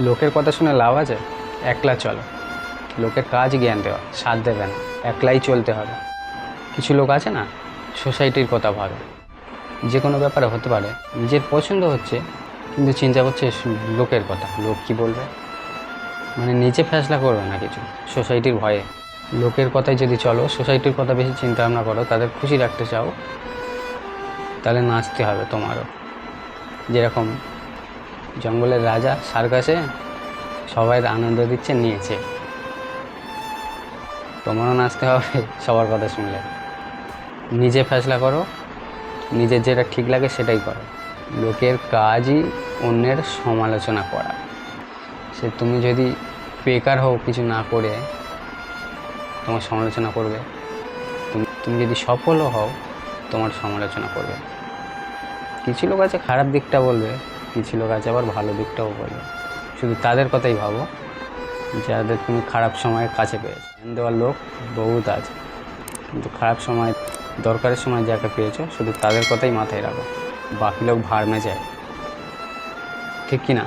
লোকের কথা শুনে লাভ আছে? একলা চলো। লোকের কাজ জ্ঞান দেওয়া, সাথ দেবে না, একলাই চলতে হবে। কিছু লোক আছে না, সোসাইটির কথা ভাবে। যে কোনো ব্যাপারে হতে পারে নিজের পছন্দ হচ্ছে, কিন্তু চিন্তা করছে লোকের কথা, লোক কি বলবে। মানে নিজে ফেসলা করবে না কিছু, সোসাইটির ভয়ে। লোকের কথায় যদি চলো, সোসাইটির কথা বেশি চিন্তা ভাবনা করো, তাদের খুশি রাখতে চাও, তাহলে নাচতে হবে তোমারও। যেরকম জঙ্গলের রাজা সার্কাসে সবাই আনন্দ দিচ্ছে, নিয়েছে, তোমারও নাচতে হবে সবার কথা শুনলে। নিজে ফেসলা করো, নিজের যেটা ঠিক লাগে সেটাই করো। লোকের কাজই অন্যের সমালোচনা করা। সে তুমি যদি বেকার হও, কিছু না করে, তোমার সমালোচনা করবে। তুমি যদি সফলও হও, তোমার সমালোচনা করবে। কিছু লোক আছে খারাপ দিকটা বলবে, কিছু লোক আছে আবার ভালো দিকটাও বলবে। শুধু তাদের কথাই ভাবো যাদের তুমি খারাপ সময়ে কাছে পেয়েছো। জ্ঞান দেওয়ার লোক বহুত আছে, কিন্তু খারাপ সময়, দরকারের সময় যাকে পেয়েছো, শুধু তাদের কথাই মাথায় রাখো। বাকি লোক ভাড় মে যায়। ঠিক কি না?